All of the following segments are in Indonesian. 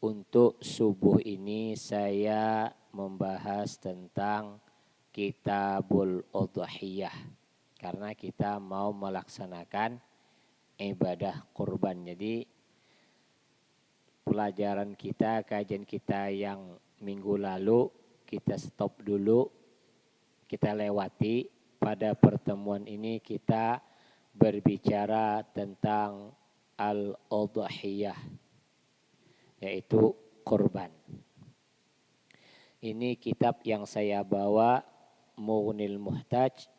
Untuk subuh ini saya membahas tentang Kitabul Udhiyah. Karena kita mau melaksanakan ibadah kurban. Jadi pelajaran kita, kajian kita yang minggu lalu kita stop dulu, kita lewati. Pada pertemuan ini kita berbicara tentang Al-Udhiyah, yaitu kurban. Ini kitab yang saya bawa, Mughnil Muhtaj,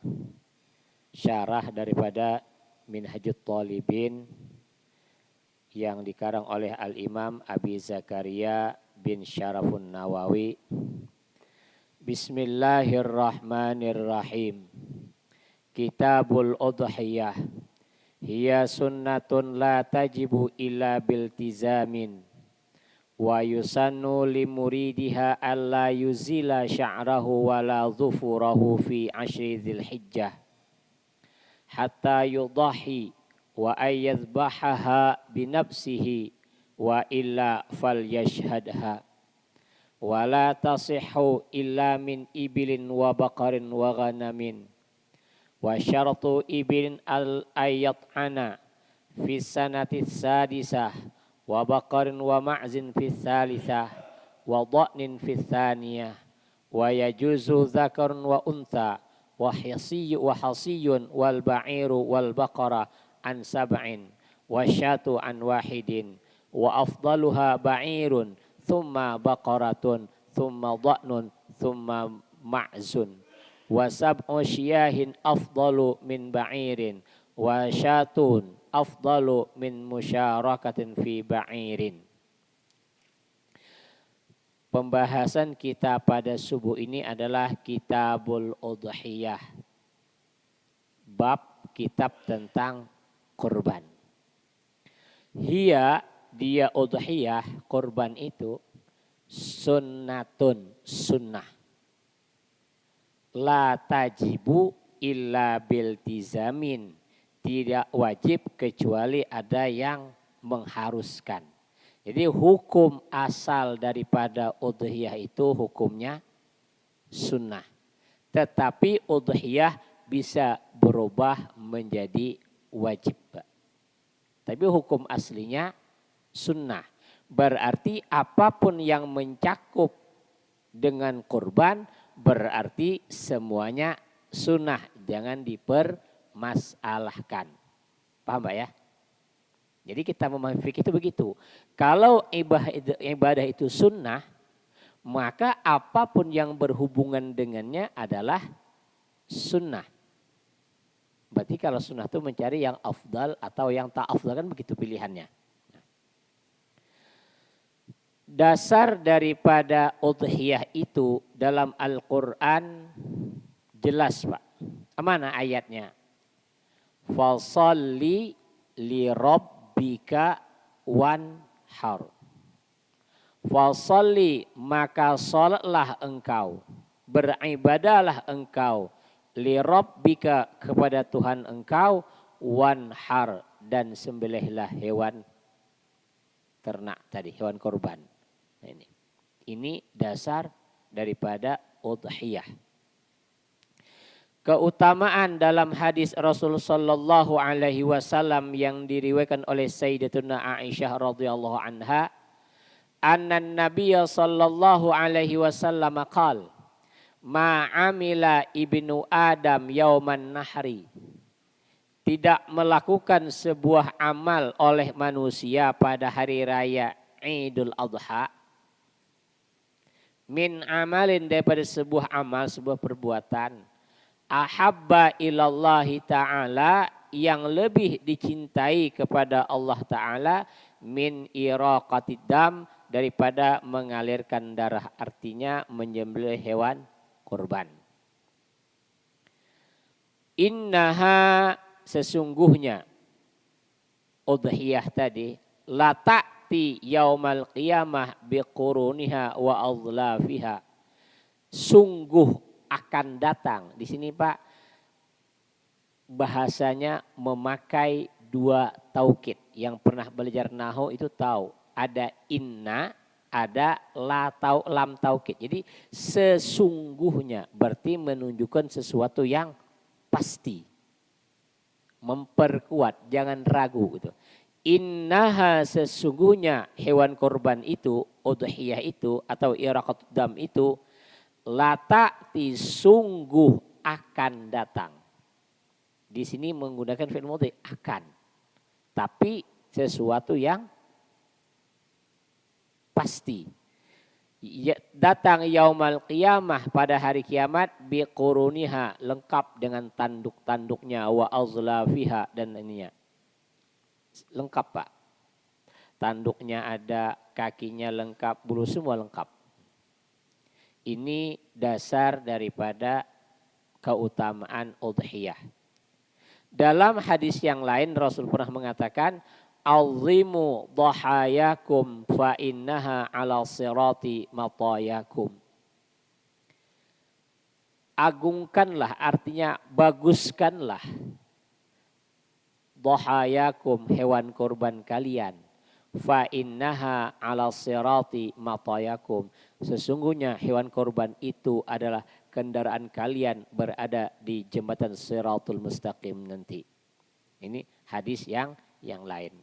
syarah daripada Minhajut Thalibin yang dikarang oleh Al-Imam Abi Zakaria bin Syarafun Nawawi. Bismillahirrahmanirrahim. Kitabul Udhiyah hiya sunnatun la tajibu illa biltizamin wa yusannu limuridiha alla yuzila sya'rahu wala dhufurahu fi ashri dzilhijjah hatta yudahi wa ayyadbahaha binafsihi wa illa falyashhadha wa la tasihhu illa min ibilin wa baqarin wa ghanamin wa syaratu ibilin al-ayyat'ana fi sanati sadisah wa baqarin wa ma'zin fi thalithah wa dha'nin fi thaniyah wa yajuzu zakarun wa untha wa hasiyun wal ba'iru wal baqara an sab'in wa syatu an wahidin wa afdaluha ba'irun thumma baqaratun thumma dha'nun thumma ma'zun wa sab'u syiyahin afdalu min ba'irin wa syatun afdalu min musyarakatin fi ba'irin. Pembahasan kita pada subuh ini adalah Kitabul Udhiyah, bab kitab tentang kurban. Dia udhiyah, kurban itu sunnatun, sunnah. La tajibu illa biltizamin, tidak wajib kecuali ada yang mengharuskan. Jadi hukum asal daripada udhiyah itu hukumnya sunnah. Tetapi udhiyah bisa berubah menjadi wajib. Tapi hukum aslinya sunnah. Berarti apapun yang mencakup dengan kurban berarti semuanya sunnah, jangan dipermasalahkan. Paham Pak ya? Jadi kita memahami fikih itu begitu. Kalau ibadah itu sunnah, maka apapun yang berhubungan dengannya adalah sunnah. Berarti kalau sunnah itu mencari yang afdal atau yang tak afdal, kan begitu pilihannya. Dasar daripada udhiyah itu dalam Al-Quran jelas Pak. Mana ayatnya? Fasalli li rabbika wanhar. Fasalli, maka salatlah engkau, beribadahlah engkau, li rabbika, kepada Tuhan engkau, wanhar, dan sembelihlah hewan ternak tadi, hewan korban. Ini dasar daripada udhiyah. Keutamaan dalam hadis Rasul sallallahu alaihi wasallam yang diriwayatkan oleh Sayyidatuna Aisyah radhiyallahu anha, anna Nabiyya sallallahu alaihi wasallam qaal, ma amila ibnu Adam yauman nahri, tidak melakukan sebuah amal oleh manusia pada hari raya Idul Adha, min amalin, daripada sebuah amal, sebuah perbuatan, ahabba ilallahi ta'ala, yang lebih dicintai kepada Allah Ta'ala, min iraqatid dam, daripada mengalirkan darah, artinya menyembelih hewan kurban. Innaha, sesungguhnya udhiyah tadi, la ta'ti yaumal qiyamah biquruniha wa adlafiha, sungguh akan datang. Di sini Pak bahasanya memakai dua taukid. Yang pernah belajar nahwu itu tahu, ada inna ada lam taukid. Jadi sesungguhnya berarti menunjukkan sesuatu yang pasti. Memperkuat, jangan ragu gitu. Innaha sesungguhnya hewan korban itu, udhiyah itu atau iraqatud dam itu lata'ti sungguh akan datang. Di sini menggunakan fi'il mudhi akan. Tapi sesuatu yang pasti. Datang yaumal qiyamah pada hari kiamat biquruniha lengkap dengan tanduk-tanduknya wa azlafiha dan ininya. Lengkap Pak. Tanduknya ada, kakinya lengkap, bulu semua lengkap. Ini dasar daripada keutamaan udhiyah. Dalam hadis yang lain Rasul pernah mengatakan azimu dhahayakum fa innaha ala sirati matayakum. Agungkanlah artinya baguskanlah dhahayakum hewan korban kalian. Fa innaha ala sirati matayakum. Sesungguhnya hewan korban itu adalah kendaraan kalian berada di jembatan Siratul Mustaqim nanti. Ini hadis yang lain.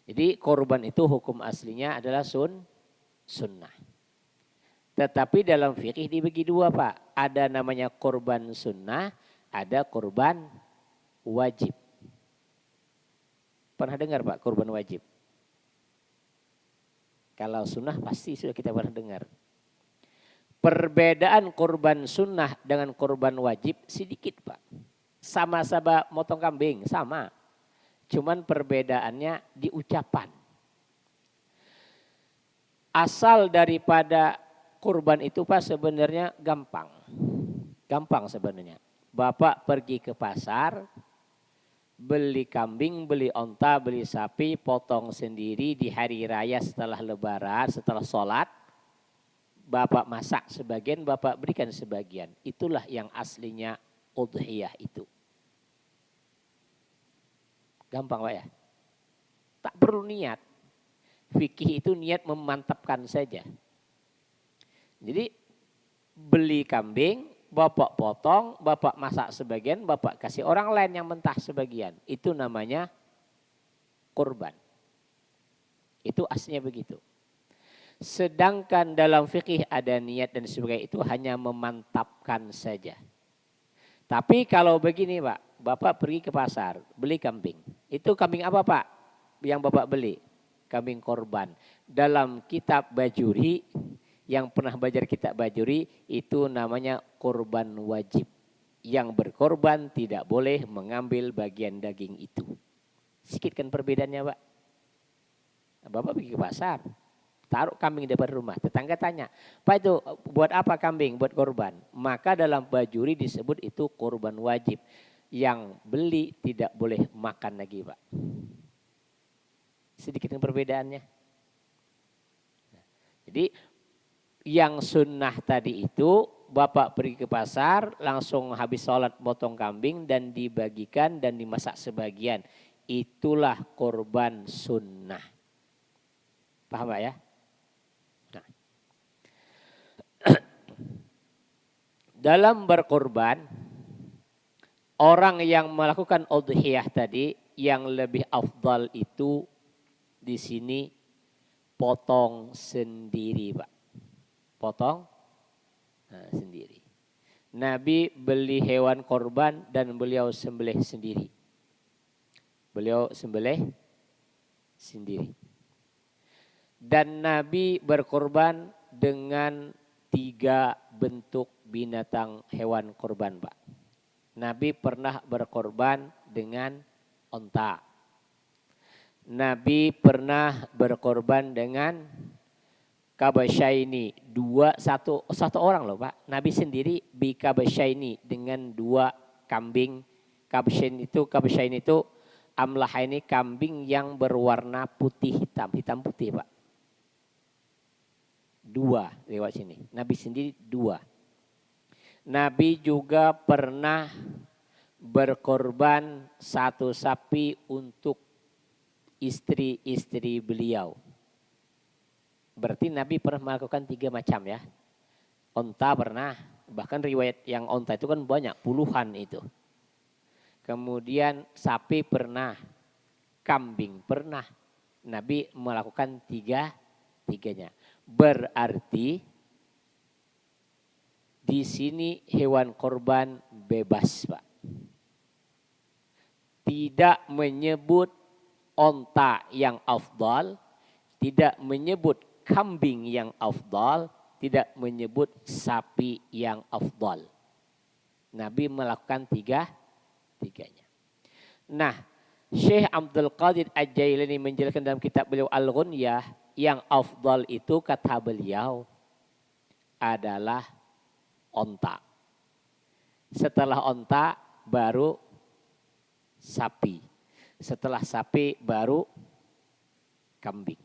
Jadi korban itu hukum aslinya adalah sunnah. Tetapi dalam fikih dibagi dua Pak. Ada namanya korban sunnah, ada korban wajib. Pernah dengar Pak korban wajib? Kalau sunnah pasti sudah kita pernah dengar. Perbedaan korban sunnah dengan korban wajib sedikit Pak. Sama-sama motong kambing, sama. Cuman perbedaannya di ucapan. Asal daripada kurban itu Pak sebenarnya gampang. Gampang sebenarnya. Bapak pergi ke pasar, beli kambing, beli onta, beli sapi, potong sendiri di hari raya setelah lebaran, setelah sholat. Bapak masak sebagian, Bapak berikan sebagian. Itulah yang aslinya udhiyah itu. Gampang Pak ya. Tak perlu niat. Fikih itu niat memantapkan saja. Jadi beli kambing, Bapak potong, Bapak masak sebagian, Bapak kasih orang lain yang mentah sebagian. Itu namanya kurban. Itu aslinya begitu. Sedangkan dalam fikih ada niat dan sebagainya itu hanya memantapkan saja. Tapi kalau begini Pak, Bapak pergi ke pasar, beli kambing. Itu kambing apa Pak yang Bapak beli? Kambing korban. Dalam kitab Bajuri, yang pernah belajar kitab Bajuri, itu namanya korban wajib. Yang berkorban tidak boleh mengambil bagian daging itu. Sedikit kan perbedaannya Pak. Bapak pergi ke pasar. Taruh kambing di depan rumah. Tetangga tanya, Pak itu buat apa kambing? Buat korban. Maka dalam Bajuri disebut itu korban wajib. Yang beli tidak boleh makan lagi Pak. Sedikit perbedaannya. Jadi yang sunnah tadi itu Bapak pergi ke pasar langsung habis sholat potong kambing dan dibagikan dan dimasak sebagian. Itulah korban sunnah. Paham Pak ya? Nah. Dalam berkorban, orang yang melakukan udhiyah tadi yang lebih afdal itu di sini potong sendiri Pak. Potong sendiri. Nabi beli hewan korban dan beliau sembelih sendiri. Beliau sembelih sendiri. Dan Nabi berkorban dengan 3 bentuk binatang hewan korban Pak. Nabi pernah berkorban dengan onta. Nabi pernah berkorban dengan kabasyaini. Satu orang loh Pak. Nabi sendiri bikabasyaini dengan 2 kambing. Kabasyaini itu amlah ini kambing yang berwarna putih hitam. Hitam putih Pak. 2 lewat sini. Nabi sendiri 2. Nabi juga pernah berkorban 1 sapi untuk istri-istri beliau. Berarti Nabi pernah melakukan 3 macam ya. Onta pernah, bahkan riwayat yang onta itu kan banyak, puluhan itu. Kemudian sapi pernah, kambing pernah. Nabi melakukan 3-tiganya. Berarti di sini hewan korban bebas, Pak. Tidak menyebut onta yang afdal, tidak menyebut kambing yang afdal, tidak menyebut sapi yang afdal. Nabi melakukan 3-tiganya. Nah, Syekh Abdul Qadir Al-Jailani menjelaskan dalam kitab beliau Al-Ghunyah, yang afdal itu kata beliau adalah onta. Setelah onta baru sapi. Setelah sapi baru kambing.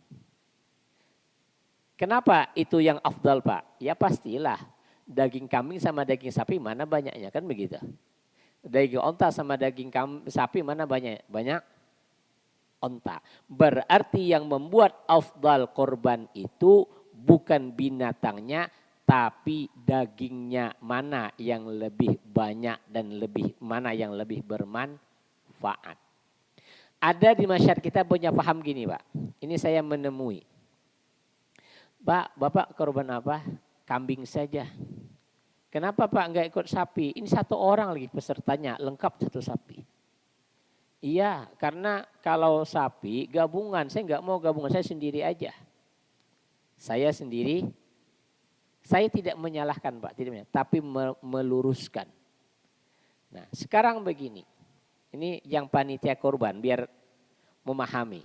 Kenapa itu yang afdal, Pak? Ya pastilah daging kambing sama daging sapi mana banyaknya, kan begitu. Daging onta sama daging sapi mana banyak? Banyak onta. Berarti yang membuat afdal korban itu bukan binatangnya, tapi dagingnya mana yang lebih banyak dan mana yang lebih bermanfaat. Ada di masyarakat kita punya paham gini, Pak. Ini saya menemui. Pak, Bapak korban apa? Kambing saja. Kenapa Pak enggak ikut sapi? Ini 1 orang lagi pesertanya, lengkap 1 sapi. Iya, karena kalau sapi gabungan, saya enggak mau gabungan, saya sendiri aja. Saya sendiri, saya tidak menyalahkan Pak, tapi meluruskan. Nah, sekarang begini. Ini yang panitia korban, biar memahami.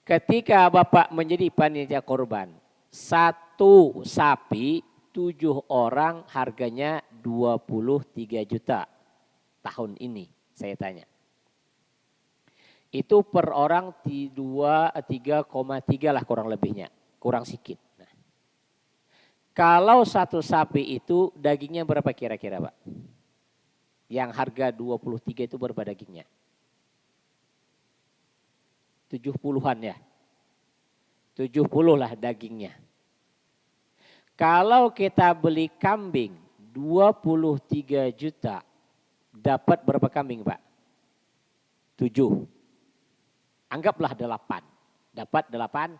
Ketika Bapak menjadi panitia korban, 1 sapi 7 orang harganya 23 juta tahun ini, saya tanya. Itu per orang 3,3 lah kurang lebihnya, kurang sedikit. Nah, kalau 1 sapi itu dagingnya berapa kira-kira, Pak? Yang harga 23 itu berapa dagingnya? 70-an ya. 70 lah dagingnya. Kalau kita beli kambing 23 juta, dapat berapa kambing, Pak? 7. Anggaplah 8. Dapat 8.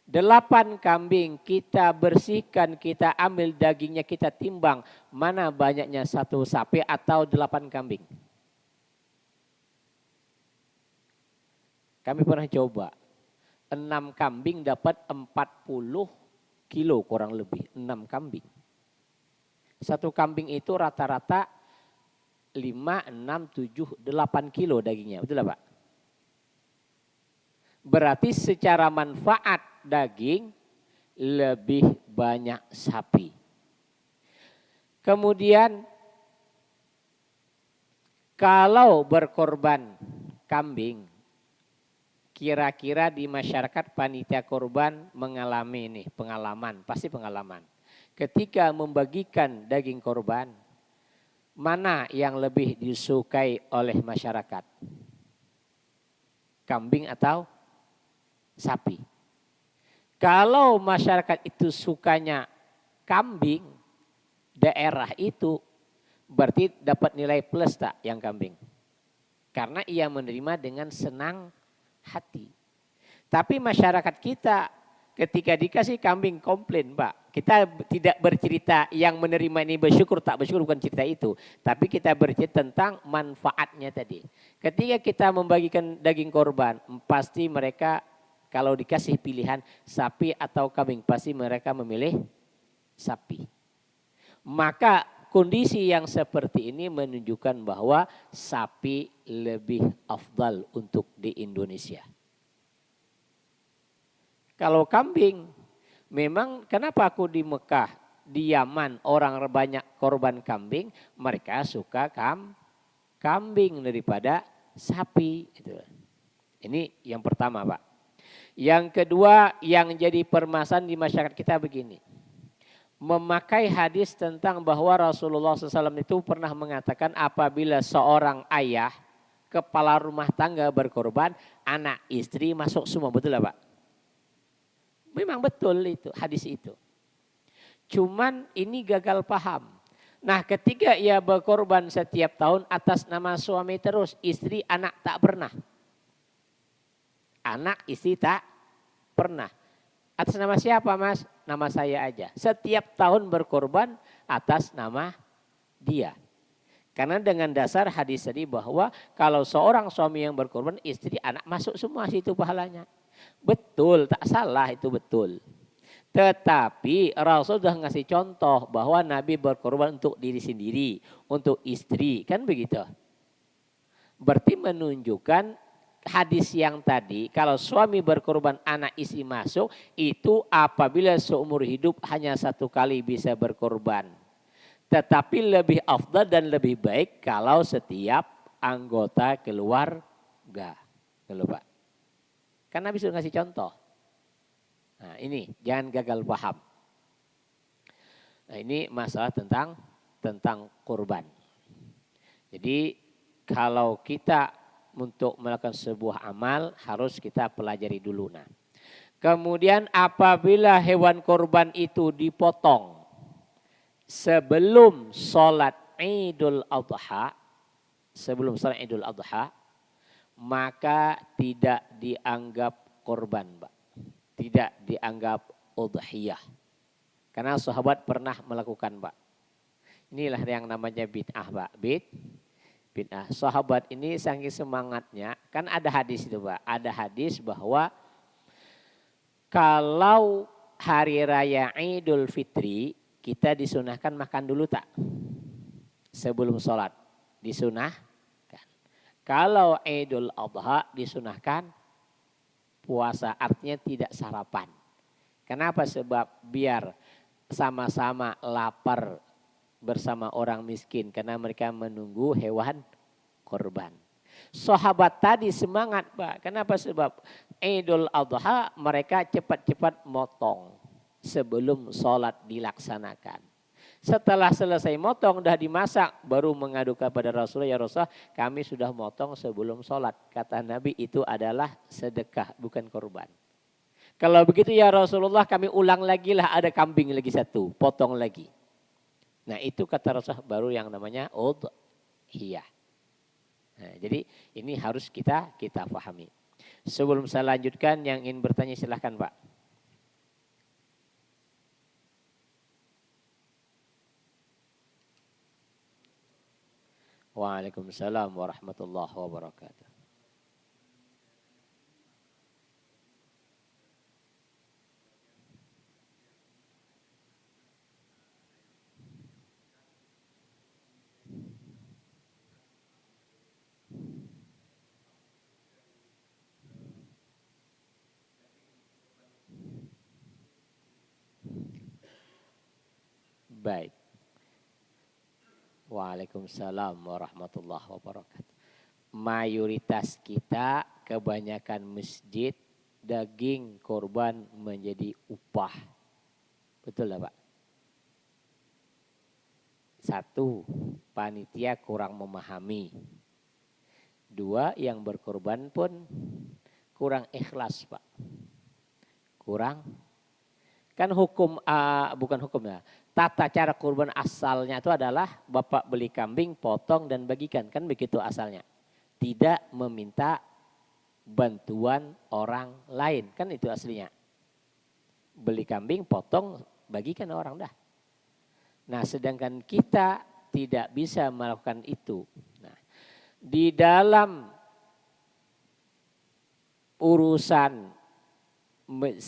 8 kambing kita bersihkan, kita ambil dagingnya, kita timbang. Mana banyaknya 1 sapi atau 8 kambing? Kami pernah coba. 6 kambing dapat 40 kilo kurang lebih. 6 kambing. 1 kambing itu rata-rata 5, 6, 7, 8 kilo dagingnya. Betul lah Pak? Berarti secara manfaat daging lebih banyak sapi. Kemudian kalau berkorban kambing, kira-kira di masyarakat panitia korban mengalami nih pengalaman, pasti pengalaman. Ketika membagikan daging korban, mana yang lebih disukai oleh masyarakat? Kambing atau sapi? Kalau masyarakat itu sukanya kambing, daerah itu berarti dapat nilai plus tak yang kambing? Karena ia menerima dengan senang hati. Tapi masyarakat kita ketika dikasih kambing komplain, Pak. Kita tidak bercerita yang menerima ini bersyukur tak bersyukur, bukan cerita itu. Tapi kita bercerita tentang manfaatnya tadi. Ketika kita membagikan daging korban, pasti mereka kalau dikasih pilihan sapi atau kambing, pasti mereka memilih sapi. Maka kondisi yang seperti ini menunjukkan bahwa sapi lebih afdal untuk di Indonesia. Kalau kambing, memang kenapa aku di Mekah, di Yaman orang banyak korban kambing, mereka suka kambing daripada sapi. Ini yang pertama, Pak. Yang kedua yang jadi permasalahan di masyarakat kita begini. Memakai hadis tentang bahwa Rasulullah SAW itu pernah mengatakan apabila seorang ayah, kepala rumah tangga berkorban, anak istri masuk semua. Betul lah Pak? Memang betul itu hadis itu. Cuman ini gagal paham. Nah ketika ia berkorban setiap tahun atas nama suami terus, istri anak tak pernah. Anak istri tak pernah. Atas nama siapa mas? Nama saya aja. Setiap tahun berkorban atas nama dia. Karena dengan dasar hadis tadi bahwa kalau seorang suami yang berkorban, istri anak masuk semua situ pahalanya. Betul, tak salah itu betul. Tetapi Rasul sudah ngasih contoh bahwa Nabi berkorban untuk diri sendiri, untuk istri, kan begitu. Berarti menunjukkan hadis yang tadi, kalau suami berkorban anak istri masuk, itu apabila seumur hidup hanya satu kali bisa berkorban. Tetapi lebih afdal dan lebih baik kalau setiap anggota keluarga. Pak. Kan Nabi sudah ngasih contoh. Nah ini jangan gagal paham. Nah ini masalah tentang kurban. Jadi kalau kita untuk melakukan sebuah amal harus kita pelajari dulu. Nah, kemudian apabila hewan kurban itu dipotong sebelum sholat Idul Adha, maka tidak dianggap kurban, Pak. Tidak dianggap udhiyah. Karena sahabat pernah melakukan, Pak. Inilah yang namanya bid'ah, Pak. Bid'ah. Sahabat ini saking semangatnya, kan ada hadis itu, Pak. Ada hadis bahwa kalau hari raya Idul Fitri, kita disunahkan makan dulu tak? Sebelum sholat. Disunahkan. Kalau Idul Adha disunahkan puasa, artinya tidak sarapan. Kenapa? Sebab biar sama-sama lapar bersama orang miskin. Karena mereka menunggu hewan korban. Sahabat tadi semangat, Pak. Kenapa? Sebab Idul Adha mereka cepat-cepat motong sebelum sholat dilaksanakan. Setelah selesai motong, dah dimasak, baru mengadu kepada Rasulullah, ya Rasulullah kami sudah motong sebelum sholat. Kata Nabi itu adalah sedekah, bukan korban. Kalau begitu ya Rasulullah kami ulang lagi lah, ada kambing lagi satu, potong lagi. Nah itu kata Rasulullah baru yang namanya udhiyah. Nah, jadi ini harus kita pahami. Sebelum saya lanjutkan, yang ingin bertanya silahkan Pak. Waalaikumsalam warahmatullahi wabarakatuh. Baik. Waalaikumsalam warahmatullahi wabarakatuh. Mayoritas kita kebanyakan masjid daging korban menjadi upah. Betul lah Pak? Satu, panitia kurang memahami. Dua, yang berkorban pun kurang ikhlas Pak. Kurang. Kan hukum, bukan hukumnya. Tata cara kurban asalnya itu adalah bapak beli kambing, potong dan bagikan. Kan begitu asalnya. Tidak meminta bantuan orang lain. Kan itu aslinya. Beli kambing, potong, bagikan orang dah. Nah sedangkan kita tidak bisa melakukan itu. Nah, di dalam urusan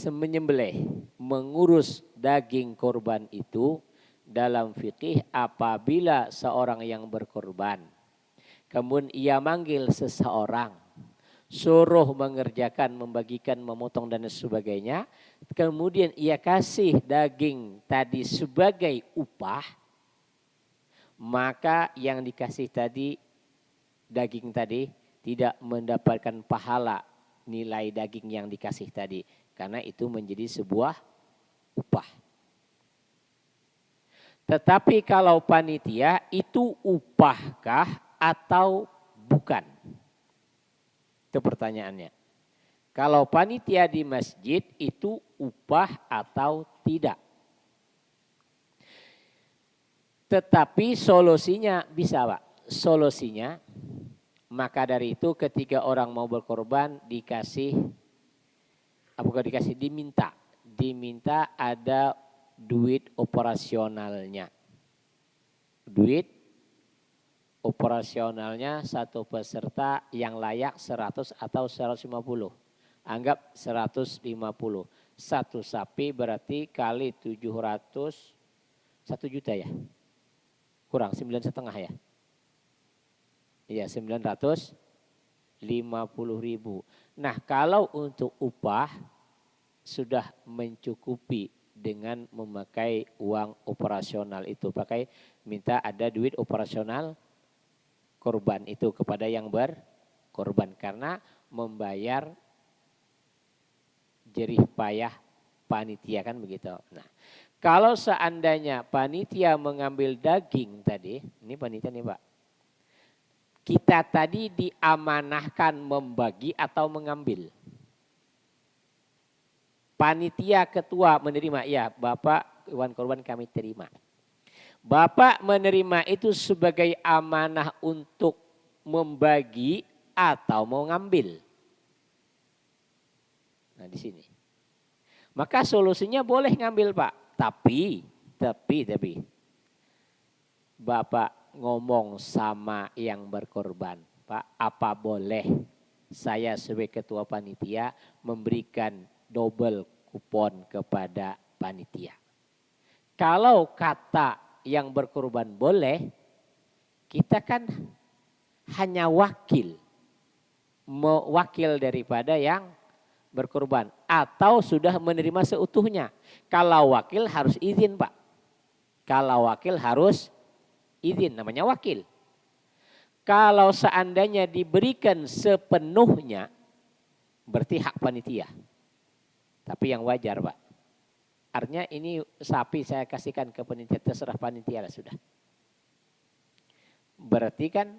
menyembelih, mengurus daging korban itu dalam fikih apabila seorang yang berkorban kemudian ia manggil seseorang suruh mengerjakan, membagikan, memotong dan sebagainya, kemudian ia kasih daging tadi sebagai upah, maka yang dikasih tadi daging tadi tidak mendapatkan pahala nilai daging yang dikasih tadi, karena itu menjadi sebuah upah. Tetapi kalau panitia itu upahkah atau bukan? Itu pertanyaannya. Kalau panitia di masjid itu upah atau tidak. Tetapi solusinya bisa Pak. Solusinya maka dari itu ketika orang mau berkorban diminta ada duit operasionalnya. Duit operasionalnya satu peserta yang layak 100 atau 150. Anggap 150. Satu sapi berarti kali 700, 1 juta ya. Kurang 9,5 ya. Iya 950.000. Nah kalau untuk upah sudah mencukupi dengan memakai uang operasional itu. Minta ada duit operasional korban itu kepada yang berkorban. Karena membayar jerih payah panitia kan begitu. Nah, kalau seandainya panitia mengambil daging tadi, ini panitia nih Pak. Kita tadi diamanahkan membagi atau mengambil. Panitia ketua menerima, ya Bapak hewan korban kami terima. Bapak menerima itu sebagai amanah untuk membagi atau mau ngambil. Nah di sini. Maka solusinya boleh ngambil Pak. Tapi. Bapak ngomong sama yang berkorban. Pak apa boleh saya sebagai ketua panitia memberikan double kupon kepada panitia. Kalau kata yang berkorban boleh. Kita kan hanya wakil. Wakil daripada yang berkorban atau sudah menerima seutuhnya. Kalau wakil harus izin Pak. Kalau wakil harus izin namanya wakil. Kalau seandainya diberikan sepenuhnya berarti hak panitia. Tapi yang wajar Pak. Artinya ini sapi saya kasihkan ke panitia terserah panitia lah sudah. Berarti kan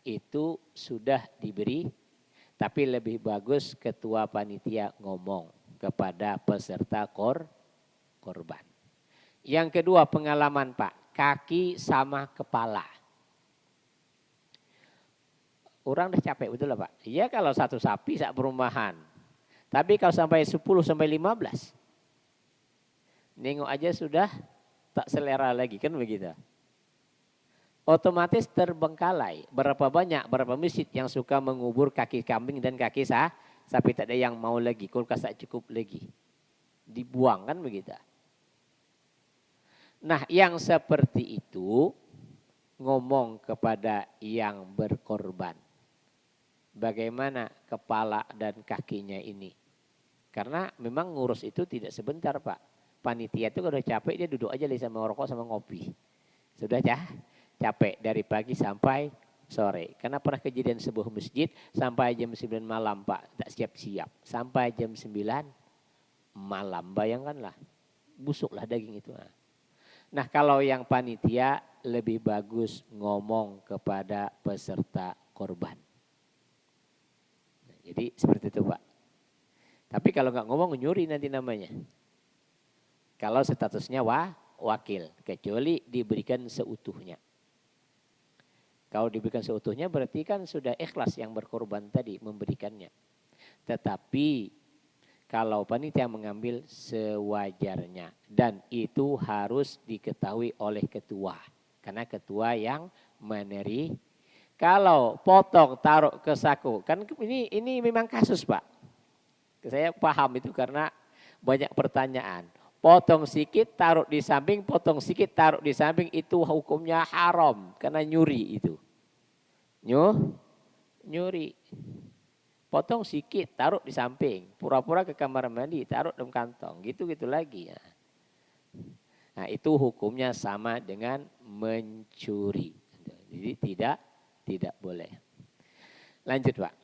itu sudah diberi. Tapi lebih bagus ketua panitia ngomong kepada peserta korban. Yang kedua pengalaman Pak, kaki sama kepala. Orang udah capek betul lah Pak. Iya kalau satu sapi sak perumahan. Tapi kalau sampai 10 sampai 15. Nengok aja sudah tak selera lagi kan begitu. Otomatis terbengkalai. Berapa masjid yang suka mengubur kaki kambing dan kaki sapi tak ada yang mau lagi. Kulkas tak cukup lagi. Dibuang kan begitu. Nah yang seperti itu ngomong kepada yang berkorban. Bagaimana kepala dan kakinya ini. Karena memang ngurus itu tidak sebentar Pak. Panitia itu kalau capek dia duduk aja sama rokok sama ngopi. Sudah capek dari pagi sampai sore. Karena pernah kejadian sebuah masjid sampai jam 9 malam Pak. Tak siap-siap. Sampai jam 9 malam. Bayangkanlah. Busuklah daging itu. Nah kalau yang panitia lebih bagus ngomong kepada peserta korban. Nah, jadi seperti itu Pak. Tapi kalau nggak ngomong nyuri nanti namanya. Kalau statusnya wakil. Kecuali diberikan seutuhnya. Kalau diberikan seutuhnya berarti kan sudah ikhlas yang berkorban tadi memberikannya. Tetapi kalau panitia mengambil sewajarnya. Dan itu harus diketahui oleh ketua. Karena ketua yang meneri. Kalau potong taruh ke saku. Kan ini memang kasus Pak. Saya paham itu karena banyak pertanyaan. Potong sikit taruh di samping, potong sikit taruh di samping itu hukumnya haram karena nyuri itu. Nyuri. Potong sikit taruh di samping, pura-pura ke kamar mandi taruh dalam kantong, gitu-gitu lagi ya. Nah, itu hukumnya sama dengan mencuri. Jadi tidak boleh. Lanjut, Pak.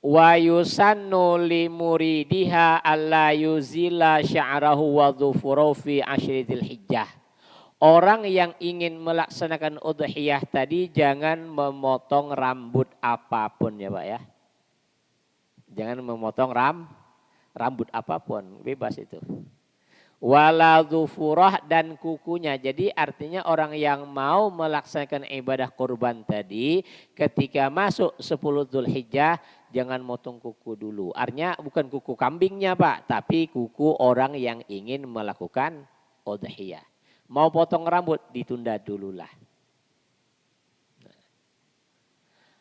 Wa yusannu li muridiha alla yuzila sya'rahu wa dhufuru fi ashritil hijjah. Orang yang ingin melaksanakan udhiyah tadi jangan memotong rambut apapun ya Pak ya. Jangan memotong rambut apapun, bebas itu. Wala dhufurah dan kukunya. Jadi artinya orang yang mau melaksanakan ibadah kurban tadi ketika masuk 10 Dzulhijjah jangan motong kuku dulu. Artinya bukan kuku kambingnya Pak, tapi kuku orang yang ingin melakukan udhiyah. Mau potong rambut ditunda dululah.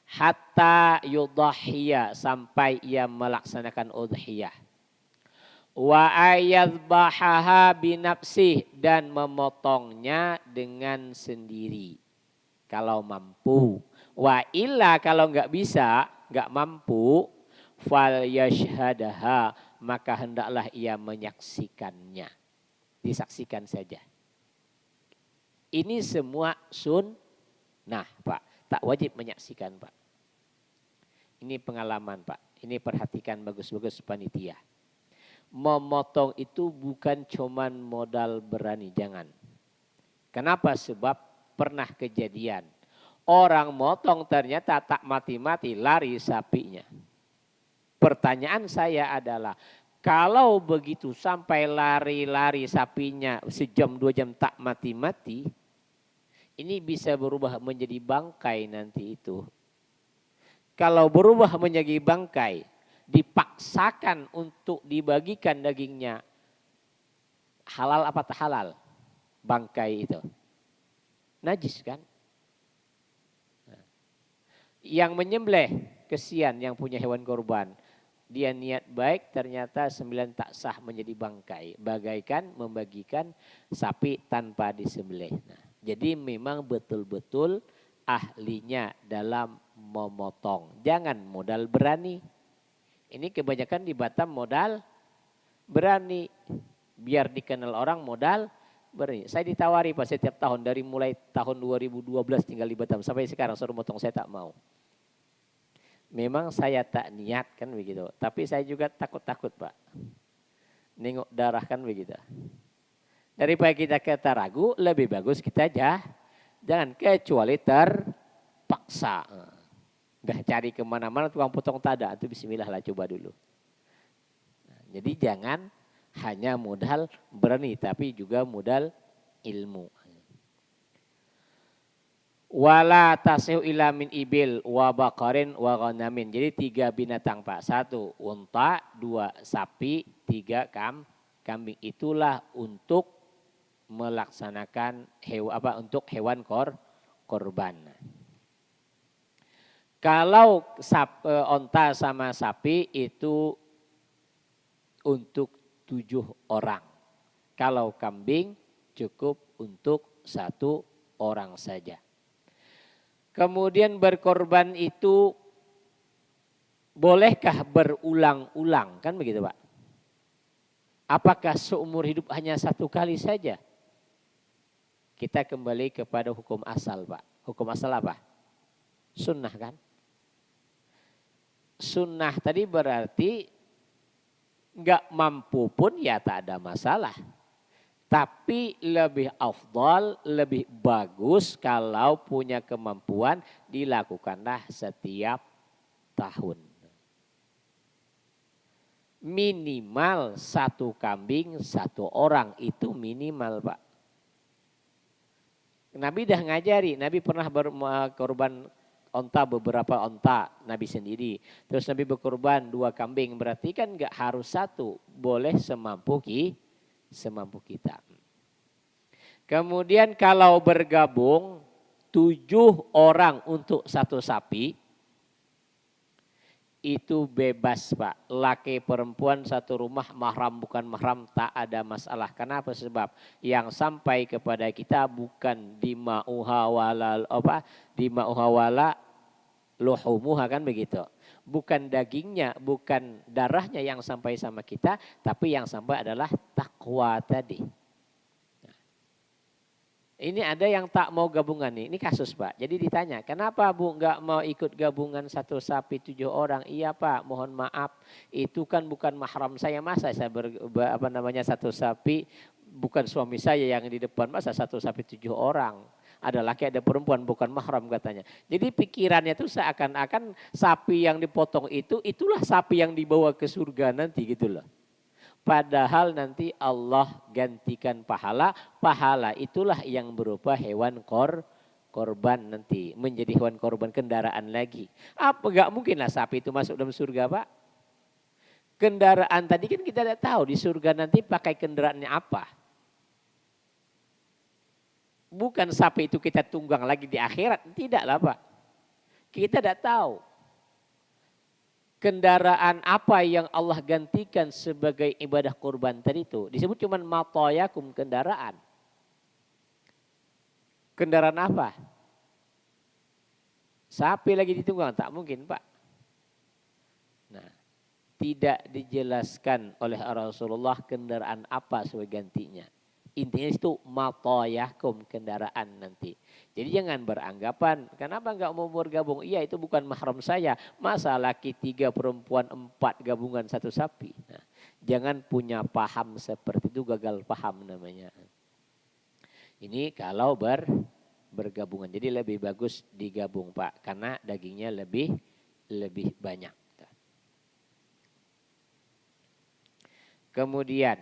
Hatta yudhiyah sampai ia melaksanakan udhiyah. Wa ayadbahaha binafsih dan memotongnya dengan sendiri kalau mampu. Wa illa kalau enggak bisa, enggak mampu, fal yashhadaha maka hendaklah ia menyaksikannya. Disaksikan saja. Ini semua sunnah, Pak. Tak wajib menyaksikan, Pak. Ini pengalaman, Pak. Ini perhatikan bagus-bagus panitia. Memotong itu bukan cuman modal berani, jangan. Kenapa? Sebab pernah kejadian. Orang motong ternyata tak mati-mati lari sapinya. Pertanyaan saya adalah, kalau begitu sampai lari-lari sapinya sejam 2 jam tak mati-mati, ini bisa berubah menjadi bangkai nanti itu. Kalau berubah menjadi bangkai, dipaksakan untuk dibagikan dagingnya, halal apa tak halal? Bangkai itu najis kan? Yang menyembelih kesian yang punya hewan kurban, dia niat baik ternyata 9 tak sah menjadi bangkai, bagaikan membagikan sapi tanpa disembelih. Nah, jadi memang betul-betul ahlinya dalam memotong, jangan modal berani. Ini kebanyakan di Batam modal berani. Biar dikenal orang modal berani. Saya ditawari Pak setiap tahun. Dari mulai tahun 2012 tinggal di Batam. Sampai sekarang suruh motong saya tak mau. Memang saya tak niat kan begitu. Tapi saya juga takut-takut Pak. Nengok darah kan begitu. Daripada kita kata ragu, lebih bagus kita jangan kecuali terpaksa. Udah cari kemana-mana tukang potong tak ada, itu bismillah lah coba dulu. Nah, jadi jangan hanya modal berani, tapi juga modal ilmu. Wala tasihu ila min ibil wa baqarin wa ghanamin. Jadi 3 binatang Pak. 1 unta, 2 sapi, 3 kambing. Itulah untuk melaksanakan untuk hewan korban. Kalau onta sama sapi itu untuk 7 orang. Kalau kambing cukup untuk 1 orang saja. Kemudian berkorban itu bolehkah berulang-ulang? Kan begitu Pak. Apakah seumur hidup hanya 1 kali saja? Kita kembali kepada hukum asal Pak. Hukum asal apa? Sunnah kan? Sunnah tadi berarti nggak mampu pun ya tak ada masalah. Tapi lebih afdal, lebih bagus kalau punya kemampuan dilakukanlah setiap tahun. Minimal 1 kambing 1 orang itu minimal Pak. Nabi dah ngajari, Nabi pernah berkorban onta beberapa onta Nabi sendiri. Terus Nabi berkorban 2 kambing. Berarti kan enggak harus 1. Boleh semampu kita. Kemudian kalau bergabung 7 orang untuk 1 sapi. Itu bebas Pak. Laki perempuan 1 rumah, mahram bukan mahram tak ada masalah. Kenapa? Sebab yang sampai kepada kita bukan dima'uha wala luhumuha kan begitu. Bukan dagingnya, bukan darahnya yang sampai sama kita. Tapi yang sampai adalah takwa tadi. Ini ada yang tak mau gabungan nih, ini kasus Pak. Jadi ditanya, kenapa Bu nggak mau ikut gabungan 1 sapi 7 orang? Iya Pak, mohon maaf, itu kan bukan mahram saya, masa saya 1 sapi, bukan suami saya yang di depan, masa 1 sapi 7 orang. Ada laki ada perempuan bukan mahram katanya. Jadi pikirannya itu seakan-akan sapi yang dipotong itu itulah sapi yang dibawa ke surga nanti gitu loh. Padahal nanti Allah gantikan pahala, pahala itulah yang berupa hewan korban nanti. Menjadi hewan korban kendaraan lagi. Apa gak mungkin lah sapi itu masuk dalam surga Pak? Kendaraan tadi kan kita tidak tahu di surga nanti pakai kendaraannya apa. Bukan sapi itu kita tunggang lagi di akhirat, tidak lah Pak. Kita tidak tahu. Kendaraan apa yang Allah gantikan sebagai ibadah kurban tadi itu. Disebut cuma matayakum kendaraan. Kendaraan apa? Sapi lagi ditunggang, tak mungkin Pak. Nah, tidak dijelaskan oleh Rasulullah kendaraan apa sebagai gantinya. Intinya itu matayakum kendaraan nanti. Jadi jangan beranggapan, kenapa enggak mau bergabung? Iya itu bukan mahram saya. Masa laki 3 perempuan 4 gabungan 1 sapi. Nah, jangan punya paham seperti itu, gagal paham namanya. Ini kalau bergabungan. Jadi lebih bagus digabung Pak. Karena dagingnya lebih banyak. Kemudian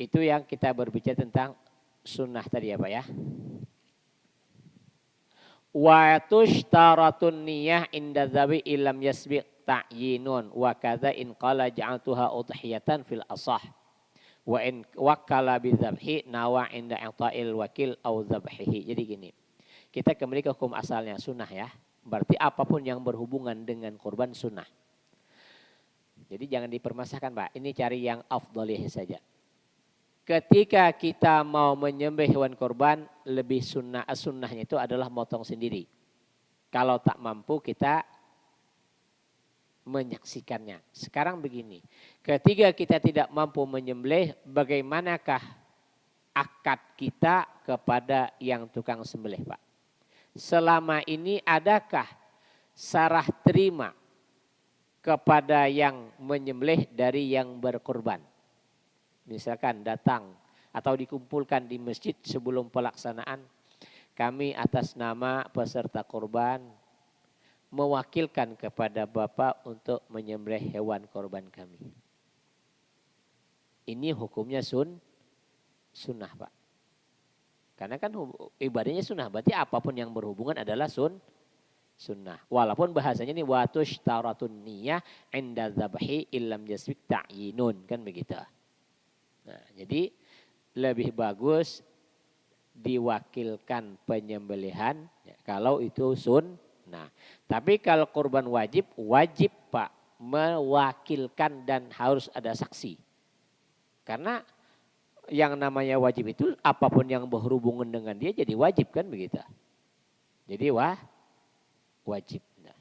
itu yang kita berbicara tentang sunnah tadi ya Pak ya. Wa tushtaratun niyah inda dzabi illam yasbiq ta'yinun wa kadza in qala ja'altuha udhiyatan fil asah wa in wakkala bidzabhi nawa inda i'ta'il wakil au dzabhihi. Jadi gini. Kita kembali ke hukum asalnya sunnah ya. Berarti apapun yang berhubungan dengan kurban sunnah. Jadi jangan dipermasalahkan Pak. Ini cari yang afdhalih saja. Ketika kita mau menyembelih hewan korban, lebih sunnahnya itu adalah motong sendiri. Kalau tak mampu kita menyaksikannya. Sekarang begini, ketika kita tidak mampu menyembelih, bagaimanakah akad kita kepada yang tukang sembelih Pak? Selama ini adakah sarah terima kepada yang menyembelih dari yang berkorban? Misalkan datang atau dikumpulkan di masjid sebelum pelaksanaan, kami atas nama peserta korban mewakilkan kepada Bapak untuk menyembelih hewan korban kami. Ini hukumnya sunnah Pak. Karena kan ibadahnya sunnah, berarti apapun yang berhubungan adalah sunnah. Walaupun bahasanya ini watushtaratun niyah inda dzabhi illam yasbiq ta'yinun, kan begitu. Nah, jadi lebih bagus diwakilkan penyembelihan ya, kalau itu sunnah. Tapi kalau kurban wajib Pak mewakilkan dan harus ada saksi. Karena yang namanya wajib itu apapun yang berhubungan dengan dia jadi wajib kan begitu. Jadi wajib. Nah.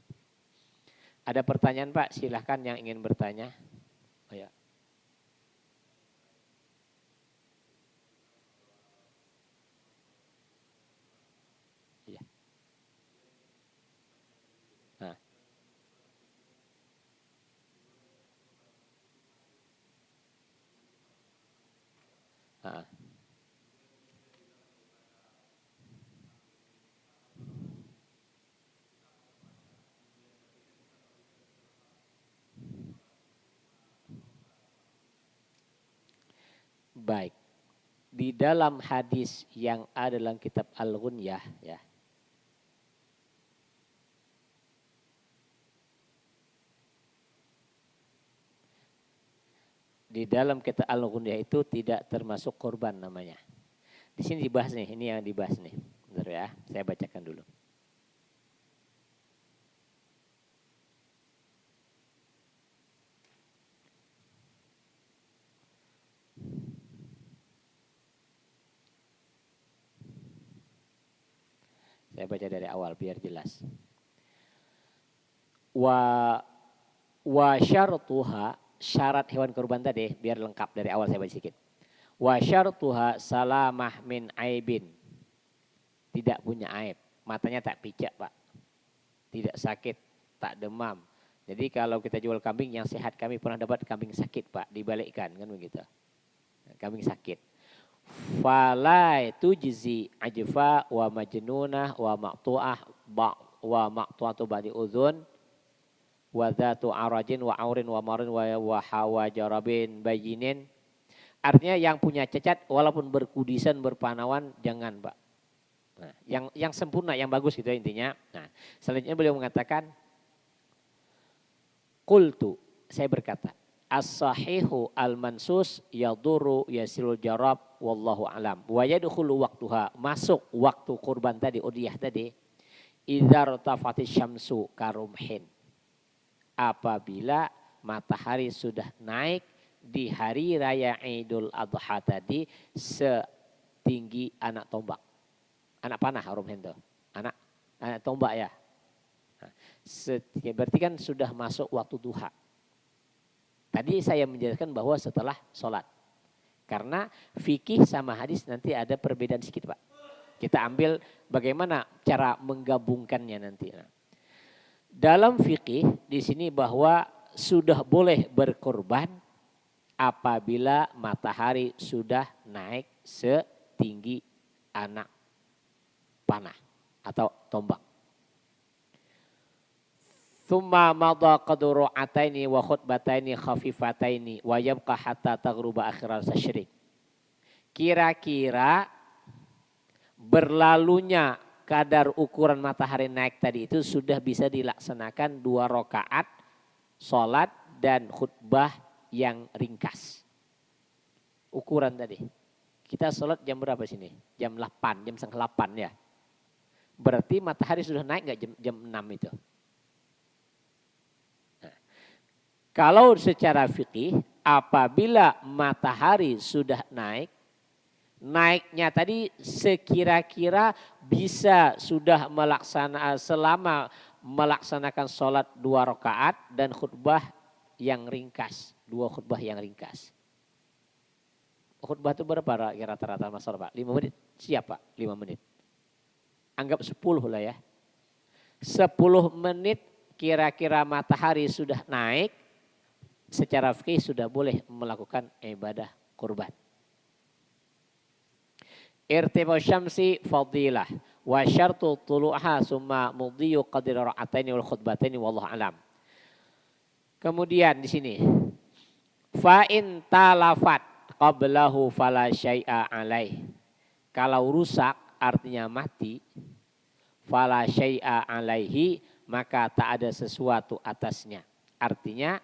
Ada pertanyaan Pak, silahkan yang ingin bertanya. Oh, ya. Baik. Di dalam hadis yang ada dalam kitab Al-Ghunyah ya. Di dalam kitab Al-Ghunyah itu tidak termasuk korban namanya. Di sini dibahas nih, ini yang dibahas nih. Bentar ya, saya bacakan dulu. Saya baca dari awal biar jelas. Wa syartuha, syarat hewan kurban tadi biar lengkap dari awal saya baca sedikit. Wa syartuha salamah min aibin. Tidak punya aib. Matanya tak picak, Pak. Tidak sakit, tak demam. Jadi kalau kita jual kambing yang sehat, kami pernah dapat kambing sakit, Pak, dibalikkan kan begitu. Kambing sakit. Fala tujzi ajfa wa majnunah wa maqtu'ah wa maqtu'atu ba'di udhun wa dzatu arajin wa aurin wa marin wa hawa jarabin bayinin. Artinya yang punya cacat walaupun berkudisan berpanawan jangan, Pak. Nah, yang sempurna, yang bagus gitu intinya. Nah, selanjutnya beliau mengatakan qultu, saya berkata, as-sahihu al-mansus yaduru yasilul jarab wallahu alam. Wa yadkhulu waqtuha, masuk waktu kurban tadi, udhiyah tadi, idzar tafatis syamsu karumhin. Apabila matahari sudah naik di hari raya Idul Adha tadi setinggi anak tombak. Anak panah rumhin itu. Anak tombak ya. Nah, berarti kan sudah masuk waktu duha. Tadi saya menjelaskan bahwa setelah sholat. Karena fikih sama hadis nanti ada perbedaan sedikit, Pak. Kita ambil bagaimana cara menggabungkannya nanti. Nah, dalam fikih di sini bahwa sudah boleh berkorban apabila matahari sudah naik setinggi anak panah atau tombak. Thumma madha qadru ataini wa khutbataini khafifataini wa yabqa hatta taghruba akhiral tasyrik. Kira-kira berlalunya kadar ukuran matahari naik tadi itu sudah bisa dilaksanakan 2 rakaat salat dan khutbah yang ringkas. Ukuran tadi. Kita salat jam berapa sini? Jam 8, jam setengah 8 ya. Berarti matahari sudah naik enggak jam 6 itu? Kalau secara fikih apabila matahari sudah naik, naiknya tadi sekira-kira bisa sudah selama melaksanakan sholat 2 rakaat dan khutbah yang ringkas, 2 khutbah yang ringkas. Khutbah itu berapa rata-rata masalah, Pak? 5 menit? Siap, Pak? 5 menit. Anggap 10 lah ya. 10 menit kira-kira matahari sudah naik. Secara fikih sudah boleh melakukan ibadah kurban. Irtifa syamsi fadilah wa syartu tulu'ha summa mudhiyu qadri ra'ataini wal khutbataini wallahu alam. Kemudian di sini fa in talafat qablahu fala syai'a alaih. Kalau rusak artinya mati, fala syai'a alaihi, maka tak ada sesuatu atasnya. Artinya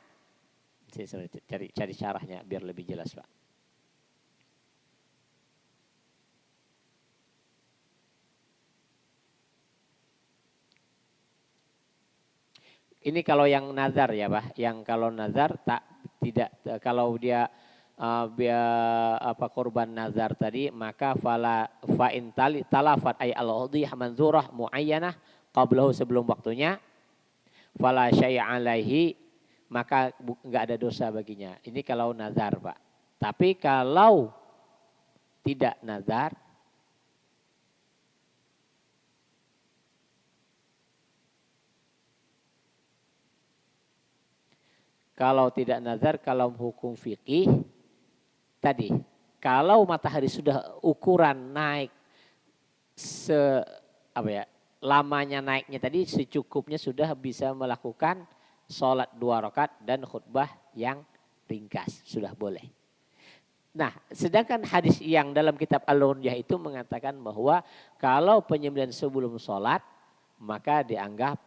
saya cari caranya biar lebih jelas, Pak. Ini kalau yang nazar ya, Pak. Yang kalau nazar kalau dia korban nazar tadi, maka fa in talafat ay al-udhiyah manzurah muayyanah qablahu, sebelum waktunya, fala syai'a alaihi, maka enggak ada dosa baginya. Ini kalau nazar, Pak. Tapi kalau tidak nazar, kalau hukum fikih tadi, kalau matahari sudah ukuran naik lamanya naiknya tadi secukupnya sudah bisa melakukan sholat 2 rakaat dan khutbah yang ringkas, sudah boleh. Nah, sedangkan hadis yang dalam kitab Al-Udhiyah itu mengatakan bahwa kalau penyembelihan sebelum sholat maka dianggap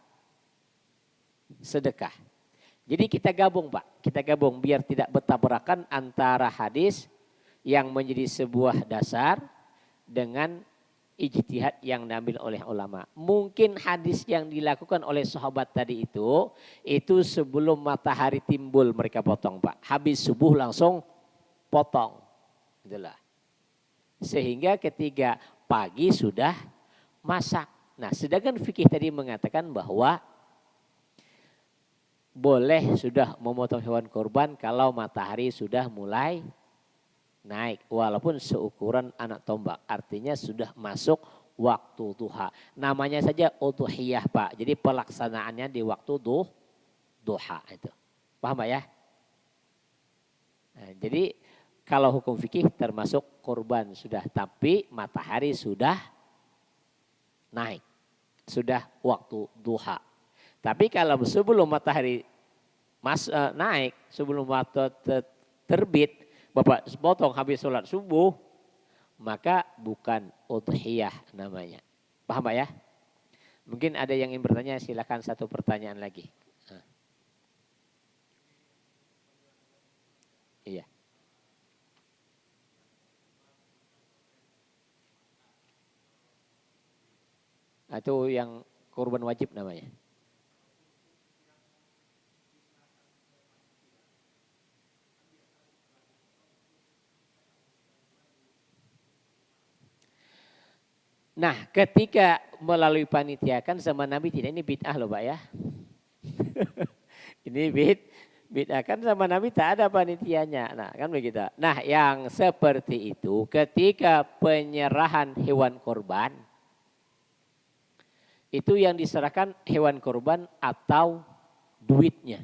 sedekah. Jadi kita gabung, Pak, biar tidak bertabrakan antara hadis yang menjadi sebuah dasar dengan ijtihad yang diambil oleh ulama. Mungkin hadis yang dilakukan oleh sahabat tadi itu sebelum matahari timbul mereka potong, Pak. Habis subuh langsung potong. Itulah. Sehingga ketika pagi sudah masak. Nah, sedangkan fikih tadi mengatakan bahwa boleh sudah memotong hewan kurban kalau matahari sudah mulai naik walaupun seukuran anak tombak. Artinya sudah masuk waktu duha. Namanya saja udhiyah Pak. Jadi pelaksanaannya di waktu duha itu. Paham Pak ya? Nah, jadi kalau hukum fikih termasuk kurban sudah. Tapi matahari sudah naik. Sudah waktu duha. Tapi kalau sebelum matahari naik, sebelum waktu terbit, Bapak potong habis sholat subuh, maka bukan udhiyah namanya. Paham Pak ya? Mungkin ada yang ingin bertanya, silakan satu pertanyaan lagi. Nah. Iya. Itu yang kurban wajib namanya. Nah, ketika melalui panitia kan sama Nabi tidak, ini bid'ah loh Pak ya. Ini bid'ah kan sama Nabi tak ada panitianya. Nah, kan begitu. Nah, yang seperti itu ketika penyerahan hewan korban itu yang diserahkan hewan korban atau duitnya.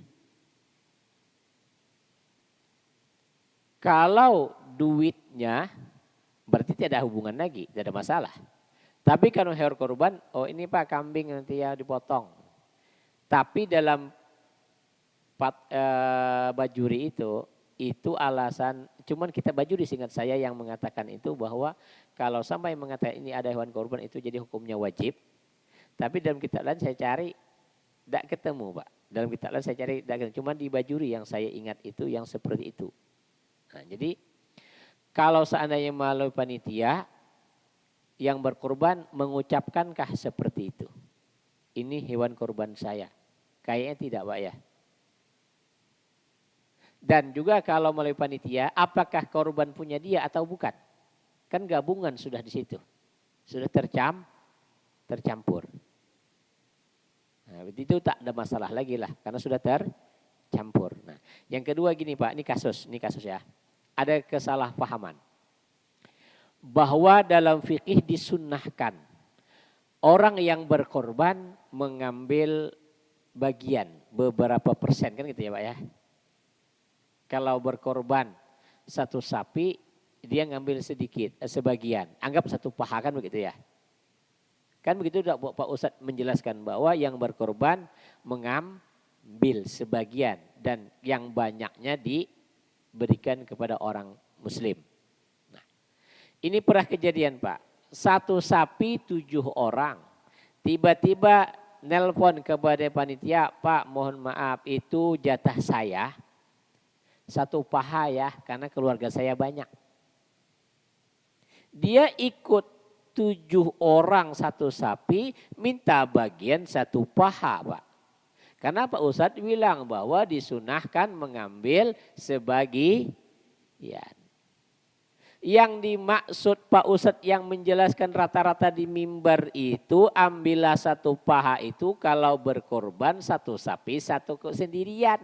Kalau duitnya berarti tidak ada hubungan lagi, tidak ada masalah. Tapi kalau hewan korban, oh ini Pak kambing nanti ya dipotong. Tapi dalam bajuri itu alasan, cuman kita bajuri seingat saya yang mengatakan itu bahwa kalau sampai mengatakan ini ada hewan korban itu jadi hukumnya wajib. Tapi dalam kitab lain saya cari tidak ketemu Pak. Dalam kitab lain saya cari tidak ketemu. Cuma di bajuri yang saya ingat itu yang seperti itu. Nah, jadi kalau seandainya melalui panitia yang berkorban mengucapkankah seperti itu? Ini hewan korban saya. Kayaknya tidak Pak ya. Dan juga kalau melalui panitia, apakah korban punya dia atau bukan? Kan gabungan sudah di situ. Sudah tercampur. Nah, itu tak ada masalah lagi lah. Karena sudah tercampur. Nah, yang kedua gini Pak, ini kasus ya. Ada kesalahpahaman. Bahwa dalam fikih disunnahkan orang yang berkorban mengambil bagian beberapa persen kan gitu ya Pak ya. Kalau berkorban satu sapi dia ngambil sedikit sebagian, anggap satu paha kan begitu ya. Kan begitu Pak Ustadz menjelaskan bahwa yang berkorban mengambil sebagian dan yang banyaknya diberikan kepada orang muslim. Ini pernah kejadian Pak, satu sapi 7 orang, tiba-tiba nelpon kepada panitia, Pak mohon maaf itu jatah saya, satu paha ya karena keluarga saya banyak. Dia ikut 7 orang satu sapi, minta bagian satu paha Pak. Karena Pak Ustadz bilang bahwa disunahkan mengambil sebagian. Yang dimaksud Pak Ustadz yang menjelaskan rata-rata di mimbar itu ambillah satu paha itu kalau berkorban satu sapi satu sendirian.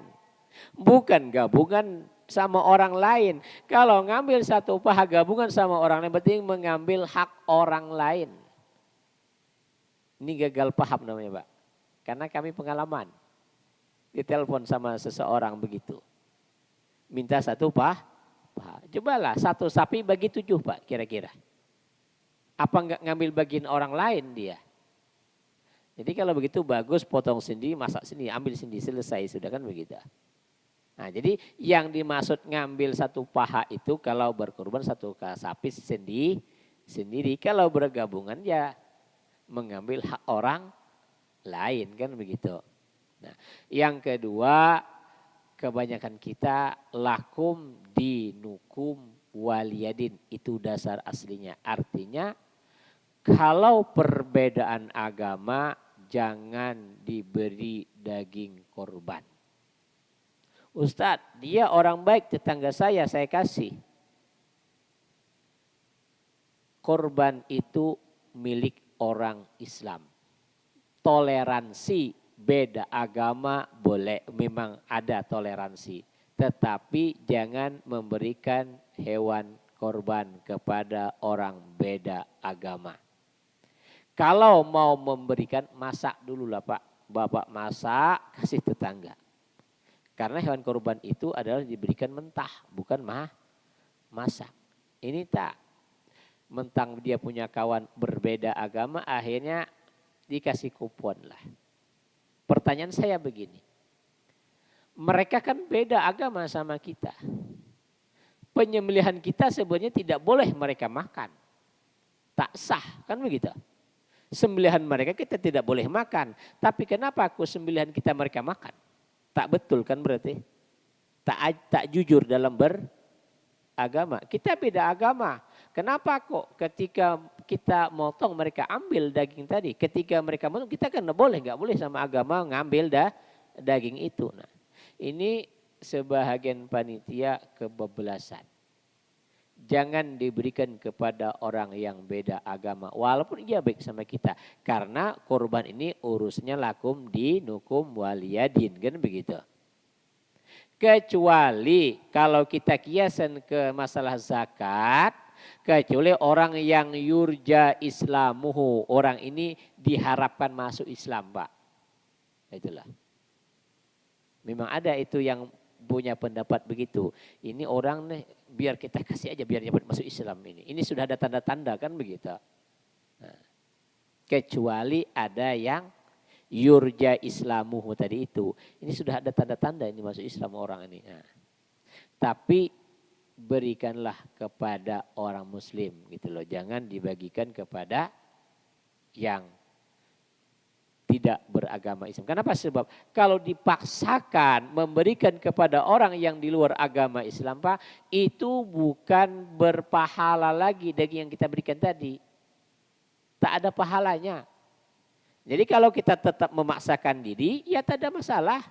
Bukan gabungan sama orang lain. Kalau ngambil satu paha gabungan sama orang lain berarti mengambil hak orang lain. Ini gagal paham namanya Pak. Karena kami pengalaman. Ditelepon sama seseorang begitu. Minta satu paha. Cobalah satu sapi bagi 7 Pak kira-kira. Apa enggak ngambil bagian orang lain dia? Jadi kalau begitu bagus potong sendiri, masak sendiri, ambil sendiri, selesai sudah kan begitu. Nah jadi yang dimaksud ngambil satu paha itu kalau berkorban satu sapi sendiri. Kalau bergabungan ya mengambil hak orang lain kan begitu. Nah yang kedua, kebanyakan kita lakum dinukum waliyadin. Itu dasar aslinya. Artinya kalau perbedaan agama jangan diberi daging korban. Ustadz dia orang baik tetangga saya kasih. Korban itu milik orang Islam. Toleransi beda agama boleh, memang ada toleransi. Tetapi jangan memberikan hewan korban kepada orang beda agama. Kalau mau memberikan, masak dulu lah Pak. Bapak masak, kasih tetangga. Karena hewan korban itu adalah diberikan mentah, bukan masak. Ini tak. Mentang dia punya kawan berbeda agama, akhirnya dikasih kupon lah. Pertanyaan saya begini. Mereka kan beda agama sama kita. Penyembelihan kita sebenarnya tidak boleh mereka makan. Tak sah, kan begitu? Sembelihan mereka kita tidak boleh makan. Tapi kenapa aku sembelihan kita mereka makan? Tak betul kan berarti? Tak jujur dalam beragama. Kita beda agama. Kenapa kok ketika kita motong mereka ambil daging tadi. Ketika mereka motong kita kan nggak boleh sama agama ngambil daging itu. Nah, ini sebahagian panitia kebablasan. Jangan diberikan kepada orang yang beda agama. Walaupun ia baik sama kita. Karena korban ini urusnya lakum dinukum waliyadin. Kan begitu. Kecuali kalau kita kiasan ke masalah zakat. Kecuali orang yang yurja islamuhu. Orang ini diharapkan masuk Islam Pak. Itulah. Memang ada itu yang punya pendapat begitu. Ini orang nih biar kita kasih aja biar dapat masuk Islam ini. Ini sudah ada tanda-tanda kan begitu. Nah, kecuali ada yang yurja islamuhu tadi itu. Ini sudah ada tanda-tanda ini masuk Islam orang ini. Nah, tapi berikanlah kepada orang muslim gitu loh. Jangan dibagikan kepada yang tidak beragama Islam. Kenapa? Sebab kalau dipaksakan memberikan kepada orang yang di luar agama Islam Pak, itu bukan berpahala lagi daging yang kita berikan tadi. Tak ada pahalanya. Jadi kalau kita tetap memaksakan diri, ya tak ada masalah.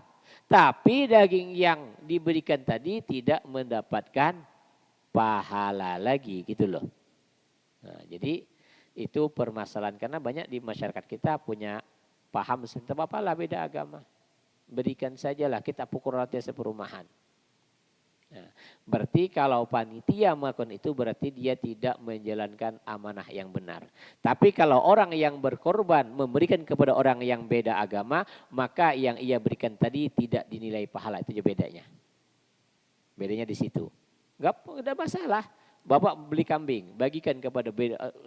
Tapi daging yang diberikan tadi tidak mendapatkan pahala lagi gitu loh. Nah, jadi itu permasalahan karena banyak di masyarakat kita punya paham tentang apalah beda agama. Berikan sajalah kita pukul rata seperumahan. Nah, berarti kalau panitia melakukan itu berarti dia tidak menjalankan amanah yang benar. Tapi kalau orang yang berkorban memberikan kepada orang yang beda agama, maka yang ia berikan tadi tidak dinilai pahala. Itu juga bedanya. Bedanya di situ. Enggak ada masalah. Bapak beli kambing, bagikan kepada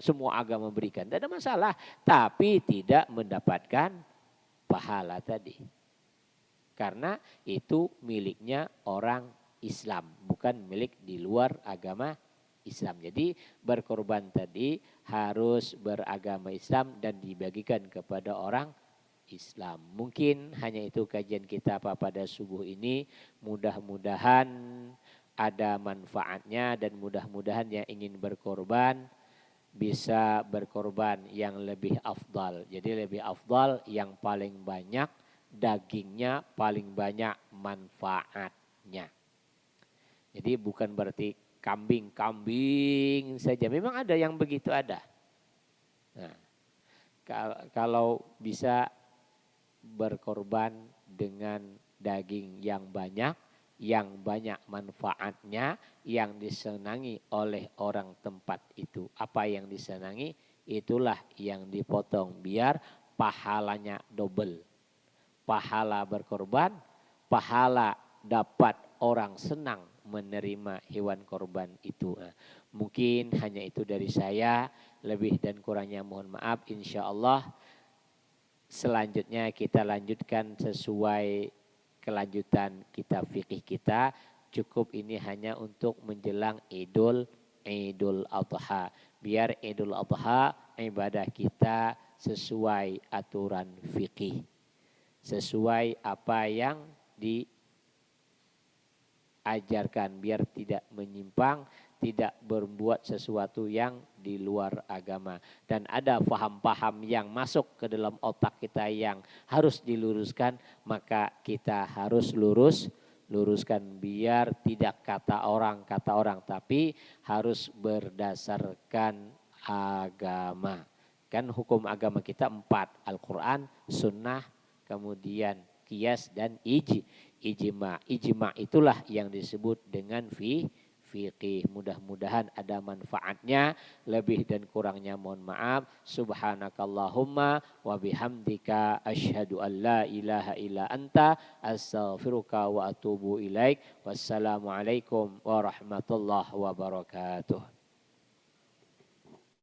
semua agama berikan. Tidak ada masalah. Tapi tidak mendapatkan pahala tadi. Karena itu miliknya orang Islam. Bukan milik di luar agama Islam. Jadi berkorban tadi harus beragama Islam dan dibagikan kepada orang Islam. Mungkin hanya itu kajian kita pada subuh ini. Mudah-mudahan ada manfaatnya dan mudah-mudahan yang ingin berkorban bisa berkorban yang lebih afdal. Jadi lebih afdal yang paling banyak dagingnya, paling banyak manfaatnya. Jadi bukan berarti kambing saja. Memang ada yang begitu ada. Nah, kalau bisa berkorban dengan daging yang banyak manfaatnya, yang disenangi oleh orang tempat itu. Apa yang disenangi, itulah yang dipotong biar pahalanya double. Pahala berkorban, pahala dapat orang senang menerima hewan korban itu. Nah, mungkin hanya itu dari saya, lebih dan kurangnya mohon maaf. Insya Allah selanjutnya kita lanjutkan sesuai kelanjutan kitab fikih kita. Cukup ini hanya untuk menjelang Idul Adha. Biar Idul Adha ibadah kita sesuai aturan fikih. Sesuai apa yang diajarkan. Biar tidak menyimpang, tidak berbuat sesuatu yang di luar agama. Dan ada paham-paham yang masuk ke dalam otak kita yang harus diluruskan, maka kita harus luruskan biar tidak kata orang, tapi harus berdasarkan agama. Kan hukum agama kita 4, Al-Quran, Sunnah, kemudian Qiyas dan Ijma'. Ijma' itulah yang disebut dengan fikih. Mudah-mudahan ada manfaatnya. Lebih dan kurangnya mohon maaf. Subhanakallahumma wa bihamdika asyhadu an la ilaha illa anta astaghfiruka wa atubu ilaik. Wassalamualaikum warahmatullahi wabarakatuh.